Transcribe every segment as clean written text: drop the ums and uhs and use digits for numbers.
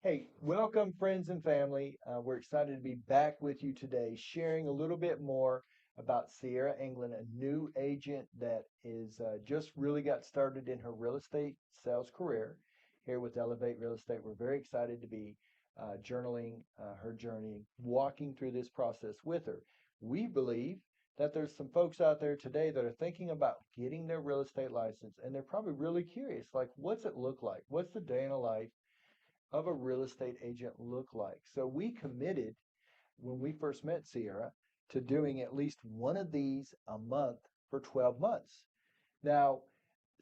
Hey, welcome, friends and family. We're excited to be back with you today, sharing a little bit more about Ciera Anglin, a new agent that is just really got started in her real estate sales career here with Elevate Real Estate. We're very excited to be journaling her journey, walking through this process with her. We believe that there's some folks out there today that are thinking about getting their real estate license, and they're probably really curious, like, what's it look like? What's the day in a life of a real estate agent look like? So we committed when we first met Ciera to doing at least one of these a month for 12 months. Now,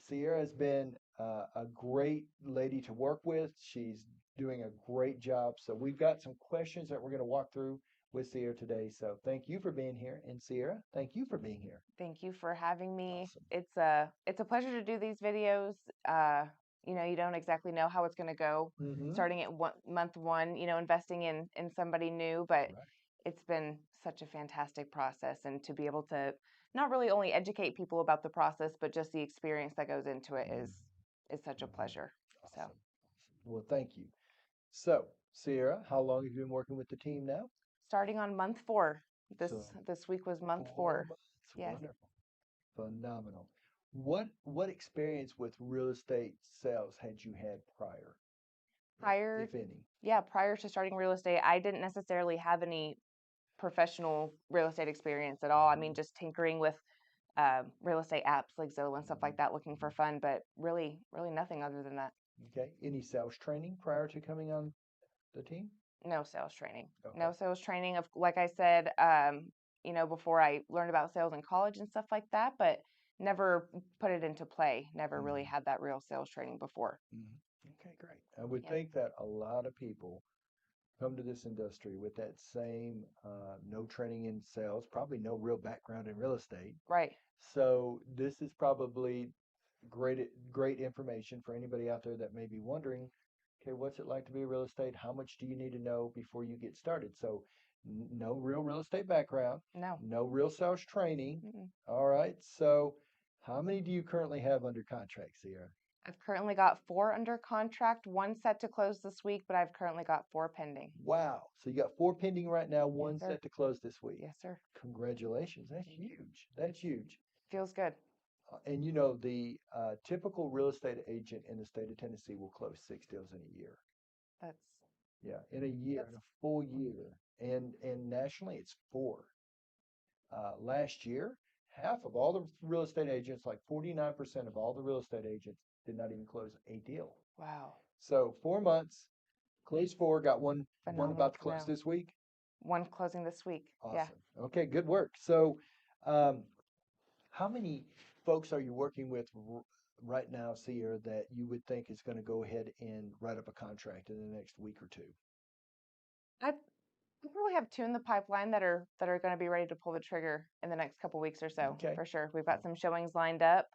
Ciera has been a great lady to work with. She's doing a great job. So we've got some questions that we're going to walk through with Ciera today. So thank you for being here. And Ciera, thank you for being here. Thank you for having me. Awesome. It's a pleasure to do these videos. Uh, you don't exactly know how it's going to go Mm-hmm. starting at month one, investing in somebody new, but Right. it's been such a fantastic process, and to be able to not really only educate people about the process, but just the experience that goes into it is such a Mm-hmm. pleasure. So, Awesome. Well, thank you. So, Ciera, how long have you been working with the team now? starting on month 4. This So this week was month 4 4. months. Yes. Wonderful. Phenomenal. What experience with real estate sales had you had prior, Prior if any? Yeah, prior to starting real estate, I didn't necessarily have any professional real estate experience at all. I Hmm. mean, just tinkering with real estate apps like Zillow and stuff Hmm. like that, looking for Hmm. fun, but really nothing other than that. Okay. Any sales training prior to coming on the team? No sales training. Okay. No sales training. Of like I said, before I learned about sales in college and stuff like that, but never put it into play. Never really Hmm. had that real sales training before. Hmm. Okay, great. I would Yeah. think that a lot of people come to this industry with that same no training in sales, probably no real background in real estate. Right. So this is probably great information for anybody out there that may be wondering, okay, what's it like to be a real estate? How much do you need to know before you get started? So no real estate background, No. no real sales training. Mm-mm. All right. So how many do you currently have under contract, Ciera? I've currently got 4 under contract, one set to close this week, but I've currently got 4 pending. Wow. So you got 4 pending right now, Yes, one sir. set to close this week. Yes, sir. Congratulations. That's Thank you. huge. That's huge. Feels good. And the typical real estate agent in the state of Tennessee will close 6 deals in a year. That's Yeah, in a year, that's in a full year. And nationally, it's four. Last year, half of all the real estate agents, like 49% of all the real estate agents, did not even close a deal. wow. So 4 months, closed four, got one Phenomenal about to to close know. this week. One closing this week. Yeah. Awesome. Okay, good work. So, um, how many folks are you working with right now, Seer, that you would think is going to go ahead and write up a contract in the next week or two? I we probably have 2 in the pipeline that are going to be ready to pull the trigger in the next couple weeks or so, Okay. for sure. We've got Oh, some showings lined up.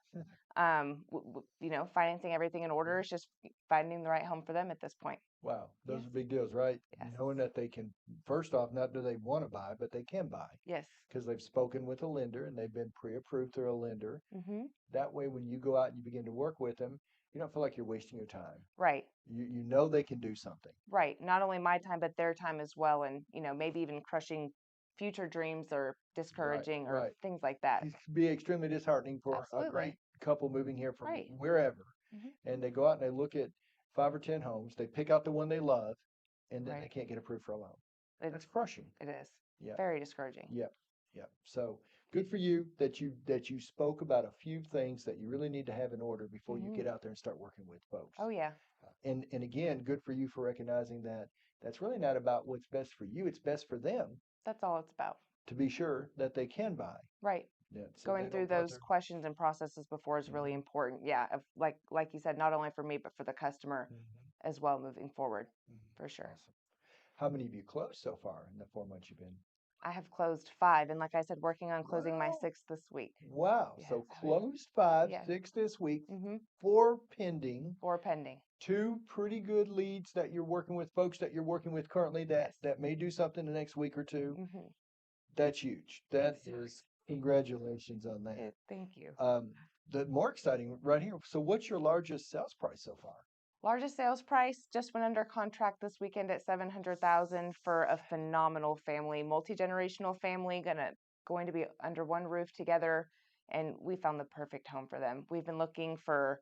Financing everything in order. It's just finding the right home for them at this point. wow, those Yes. are big deals, right? Yes. Knowing that they can, first off, not do they want to buy, but they can buy Yes. because they've spoken with a lender and they've been pre-approved through a lender. Mhm. That way, when you go out and you begin to work with them, you don't feel like you're wasting your time. Right. You know they can do something. Right. Not only my time, but their time as well, and maybe even crushing future dreams or Right, discouraging or right. things like that. It can be extremely disheartening for a Absolutely. great couple moving here from Right. wherever, Mhm. and they go out and they look at 5 or 10 homes, they pick out the one they love, and then they Right. can't get approved for a loan. It's That's crushing. it is Yeah, very discouraging. yeah, yeah. So good for you that you spoke about a few things that you really need to have in order before you Mhm. get out there and start working with folks. Oh yeah. And again, good for you for recognizing that that's really not about what's best for you. It's best for them That's all it's about. to be sure that they can buy. Right. Yeah, so Going they through don't go out those there. questions and processes before is really Hmm. important. Yeah, like you said, not only for me but for the customer Hmm. as well moving forward, for Hmm. sure. Awesome. How many have you closed so far in the 4 months you've been? I have closed 5, and like I said, working on closing my Wow. 6th this week. Wow. Yes. So closed five, Yes. 6 this week, Mhm. four pending, 4 pending. two pretty good leads that you're working with, folks that you're working with currently Yes. that may do something the next week or two. Mhm. That's huge. That is congratulations on that. Thank you. Um, the more exciting right here. So what's your largest sales price so far? Largest sales price just went under contract this weekend at 700,000 for a phenomenal family, multi-generational family, going to be under one roof together, and we found the perfect home for them. We've been looking for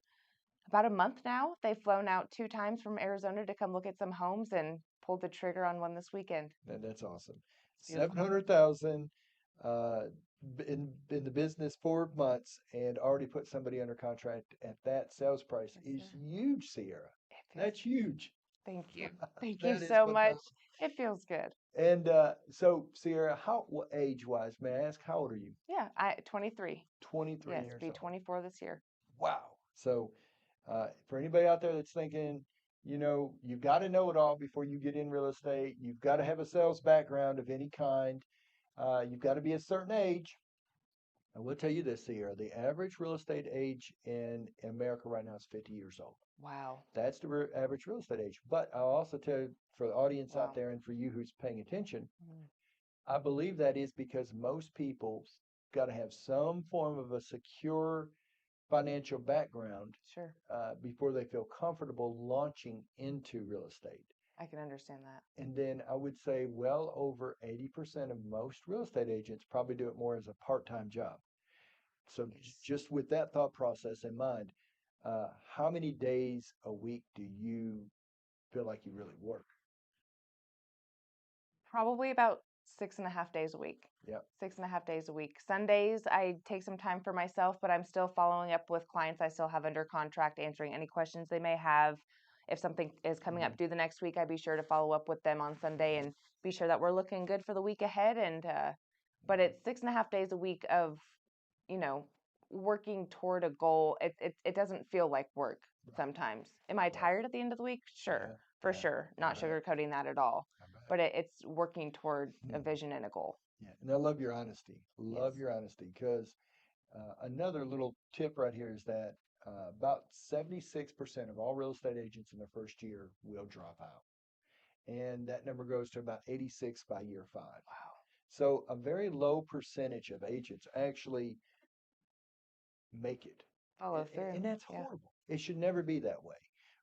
about a month now. They've flown out 2 times from Arizona to come look at some homes and pulled the trigger on one this weekend. That's awesome. It's Seven beautiful. hundred thousand uh, in the business 4 months and already put somebody under contract at that sales price Yes, is sir. huge, Sierra. It feels That's huge. Thank you. Thank you That is so much. phenomenal. It feels good. And so, Sierra, how age wise, may I ask, how old are you? Yeah, I 23. 23 Yes, years be old. 24 this year. Wow. So, for anybody out there that's thinking, you've got to know it all before you get in real estate, you've got to have a sales background of any kind, you've got to be a certain age. I will tell you this, Sierra, the average real estate age in America right now is 50 years old. Wow. That's the average real estate age. But I'll also tell you, for the audience out Wow. there and for you who's paying attention, Mm, I believe that is because most people's got to have some form of a secure financial background sure. before they feel comfortable launching into real estate. I can understand that. And then I would say well over 80% of most real estate agents probably do it more as a part time job. So, Yes. just with that thought process in mind, how many days a week do you feel like you really work? Probably about 6.5 days a week. Yep. 6.5 days a week. Sundays, I take some time for myself, but I'm still following up with clients I still have under contract, answering any questions they may have. If something is coming Mhm. up due the next week, I be sure to follow up with them on Sunday and be sure that we're looking good for the week ahead. But it's 6.5 days a week of, you know, working toward a goal. It doesn't feel like work Right. sometimes. Am I Right. tired at the end of the week? Sure, Yeah. for Yeah. sure. I Not bet. sugarcoating that at all, I bet. but it's working toward a Hmm. vision and a goal. Yeah. And I love your honesty. Love Yes. your honesty because another little tip right here is that about 76% of all real estate agents in their first year will drop out. And that number goes to about 86 by year 5. Wow. So a very low percentage of agents actually make it. Follow through. And that's Yeah. horrible. It should never be that way.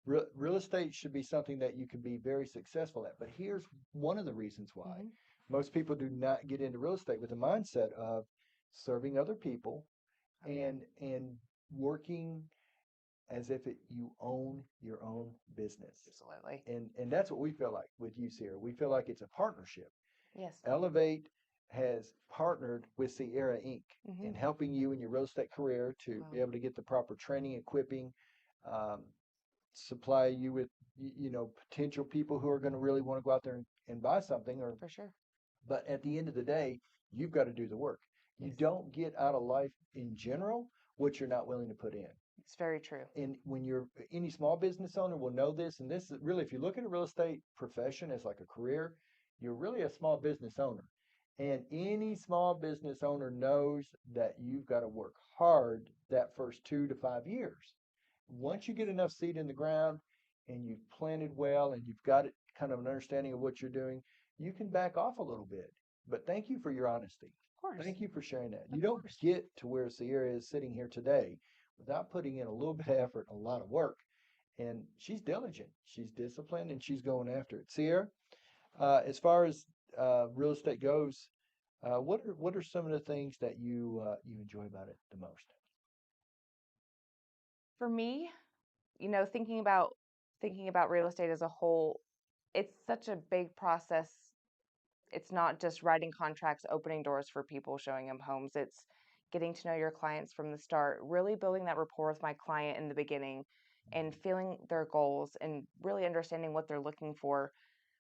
Real estate should be something that you can be very successful at. But here's one of the reasons why Hmm. most people do not get into real estate with the mindset of serving other people Oh yeah. and working as if you own your own business. Absolutely. And that's what we feel like with you, Sierra. We feel like it's a partnership. Yes. Elevate has partnered with Ciera Inc. Hmm. in helping you in your real estate career to Wow. be able to get the proper training, equipping, um, supply you with potential people who are going to really want to go out there and buy something. Or For sure. but at the end of the day, you've got to do the work. You Yes. don't get out of life in general what you're not willing to put in. It's very true. And when you're any small business owner will know this, and this is really, if you look at a real estate profession as like a career, you're really a small business owner. And any small business owner knows that you've got to work hard that first 2 to 5 years. Once you get enough seed in the ground and you've planted well and you've got it kind of an understanding of what you're doing, you can back off a little bit. But thank you for your honesty. Of course. Thank you for sharing that. You Of don't course. get to where Sierra is sitting here today without putting in a little bit of effort, a lot of work. And she's diligent, she's disciplined, and she's going after it. Sierra, as far as real estate goes, what are some of the things that you enjoy about it the most? For me, thinking about real estate as a whole, it's such a big process. It's not just writing contracts, opening doors for people, showing them homes. It's getting to know your clients from the start, really building that rapport with my client in the beginning and feeling their goals and really understanding what they're looking for.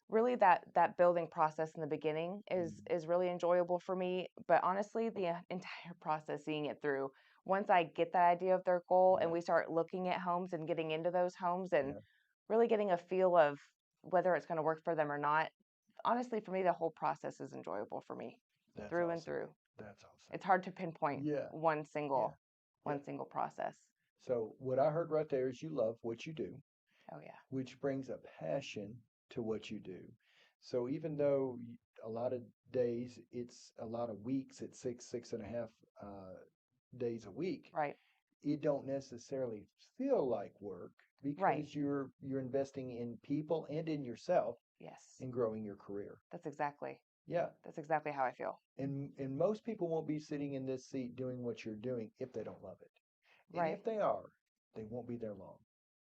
Really that building process in the beginning is Mhm. is really enjoyable for me, but honestly, the entire process seeing it through. Once I get that idea of their goal and Yeah, we start looking at homes and getting into those homes and yeah, really getting a feel of whether it's going to work for them or not, honestly, for me, the whole process is enjoyable for me that's through and awesome. through. That's awesome. It's hard to pinpoint Yeah, one yeah, single yeah. one single process. So what I heard right there is you love what you do, Oh yeah. which brings a passion to what you do. So even though a lot of days, it's a lot of weeks, it's 6.5 days a week, Right. it don't necessarily feel like work Right. because you're investing in people and in yourself Yes. and growing your career. That's exactly. Yeah. That's exactly how I feel. And most people won't be sitting in this seat doing what you're doing if they don't love it. And Right. if they are, they won't be there long.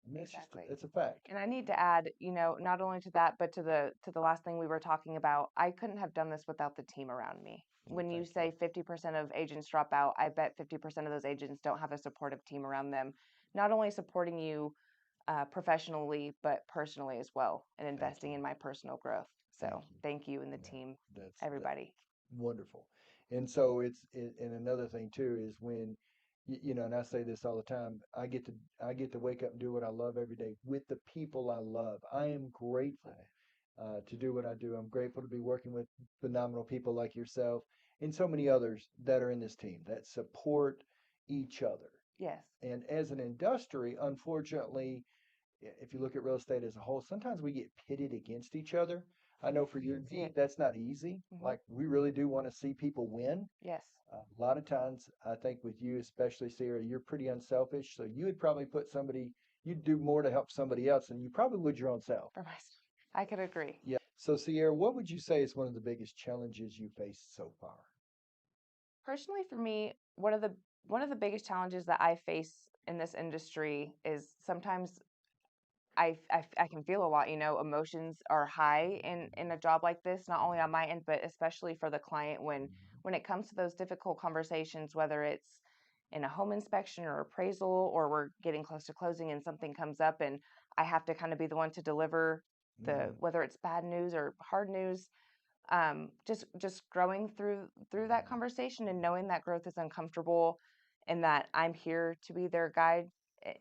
And Exactly. that's a fact. And I need to add, not only to that, but to the last thing we were talking about, I couldn't have done this without the team around me. Well, When you thank you. say 50% of agents drop out, I bet 50% of those agents don't have a supportive team around them, not only supporting you professionally, but personally as well, and Thank investing you. in my personal growth. Thank So you. thank you and the Yeah, team, that everybody. wonderful. And so and another thing too is when and I say this all the time, I get to wake up and do what I love every day with the people I love. I am Love grateful it. to do what I do. I'm grateful to be working with phenomenal people like yourself and so many others that are in this team that support each other. Yes. And as an industry, unfortunately, if you look at real estate as a whole, sometimes we get pitted against each other. I know for I you can and see me, it. that's not easy. Hmm. Like, we really do want to see people win. Yes. A lot of times, I think with you, especially Sarah, you're pretty unselfish. So you would probably you'd do more to help somebody else than you probably would your own self. For myself. I could agree. Yeah. So, Sierra, what would you say is one of the biggest challenges you faced so far? Personally, for me, one of the biggest challenges that I face in this industry is sometimes I can feel a lot. Emotions are high in a job like this, not only on my end, but especially for the client when it comes to those difficult conversations, whether it's in a home inspection or appraisal, or we're getting close to closing and something comes up and I have to kind of be the one to deliver the Mm-hmm. whether it's bad news or hard news. Just growing through that conversation and knowing that growth is uncomfortable and that I'm here to be their guide,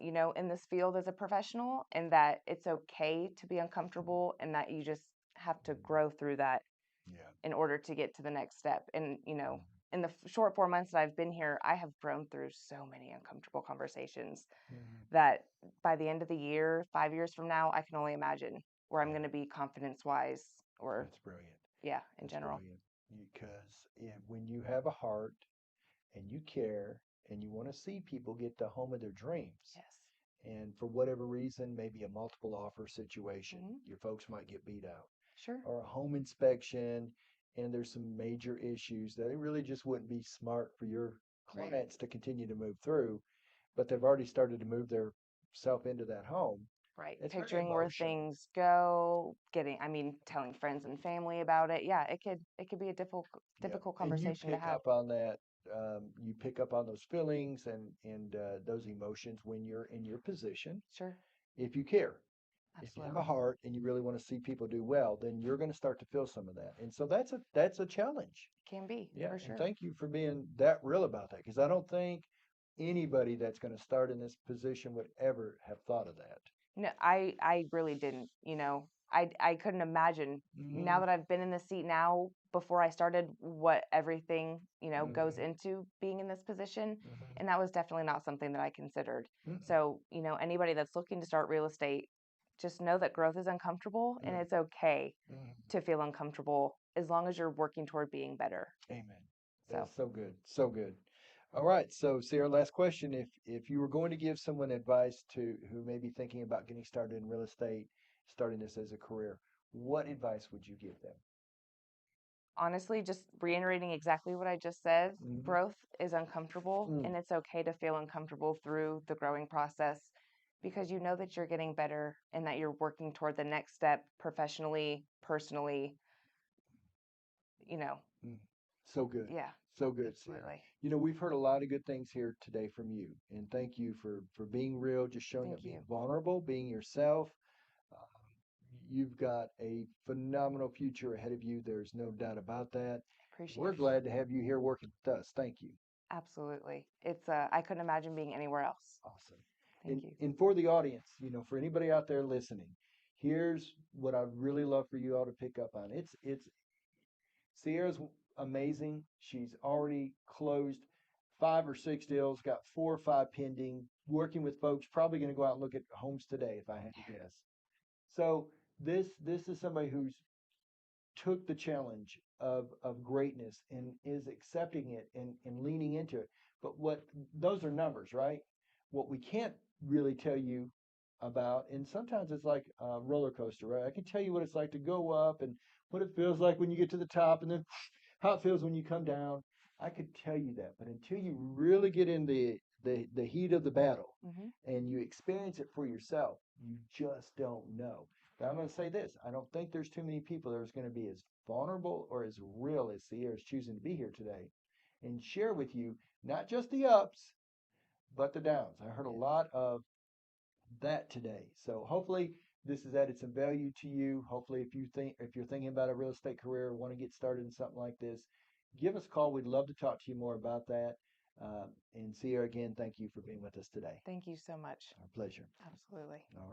in this field as a professional, and that it's okay to be uncomfortable and that you just have to grow through that Yeah. in order to get to the next step. And Mm-hmm. in the short 4 months that I've been here, I have grown through so many uncomfortable conversations Mm-hmm. that by the end of the year, 5 years from now, I can only imagine where I'm Yeah. going to be confidence wise, or That's brilliant. yeah, in That's general. brilliant. Because when you have a heart and you care and you want to see people get the home of their dreams, Yes. and for whatever reason, maybe a multiple offer situation, Hmm. your folks might get beat out, Sure. or a home inspection, and there's some major issues that it really just wouldn't be smart for your Right. clients to continue to move through, but they've already started to move their self into that home. Right. It's very Picturing where emotional. things go, telling friends and family about it. Yeah, it could be a Yeah, difficult and you conversation to pick have. up on that. You pick up on those feelings and those emotions when you're in your position. Sure. If you care, if you have a Absolutely. heart and you really want to see people do well, then you're going to start to feel some of that. And so that's a challenge. Can be, Yeah, for and sure. thank you for being that real about that because I don't think anybody that's going to start in this position would ever have thought of that. No, I really didn't, I couldn't imagine now Mm-hmm. that I've been in the seat now before I started what everything, goes Mm-hmm. into being in this position. Mm-hmm. And that was definitely not something that I considered. Mm-mm. So, anybody that's looking to start real estate, just know that growth is uncomfortable and it's okay Mm-hmm. to feel uncomfortable as long as you're working toward being better. Amen. So, That's so good. So good. All right. So, Sarah, last question. If you were going to give someone advice to who may be thinking about getting started in real estate, starting this as a career, what advice would you give them? honestly, just reiterating exactly what I just said, Mm-hmm. growth is uncomfortable Mm, and it's okay to feel uncomfortable through the growing process because you know that you're getting better and that you're working toward the next step professionally, personally, you know. mm. So good. Yeah, So good, Sarah. absolutely. We've heard a lot of good things here today from you, and thank you for being real, just showing Thank up, being you. vulnerable, being yourself. You've got a phenomenal future ahead of you. There's no doubt about that. Appreciate We're it. glad to have you here working with us. Thank you. Absolutely. I couldn't imagine being anywhere else. Awesome. Thank you. And for the audience, for anybody out there listening, here's what I'd really love for you all to pick up on. It's Sierra's amazing. She's already closed 5 or 6 deals, got 4 or 5 pending, working with folks, probably going to go out and look at homes today if I had to guess. So this is somebody who's took the challenge of greatness and is accepting it and leaning into it. But what those are numbers, right? What we can't really tell you about, and sometimes it's like a roller coaster, right? I can tell you what it's like to go up and what it feels like when you get to the top, and then how it feels when you come down. I could tell you that, but until you really get in the heat of the battle Hmm. and you experience it for yourself, you just don't know. But I'm going to say this: I don't think there's too many people that are going to be as vulnerable or as real as Sierra is choosing to be here today and share with you not just the ups but the downs. I heard a Yes. lot of that today. So hopefully this has added some value to you. Hopefully if you're thinking about a real estate career or want to get started in something like this, give us a call. We'd love to talk to you more about that. And Sierra, again, thank you for being with us today. Thank you so much. Our pleasure. Absolutely. All right.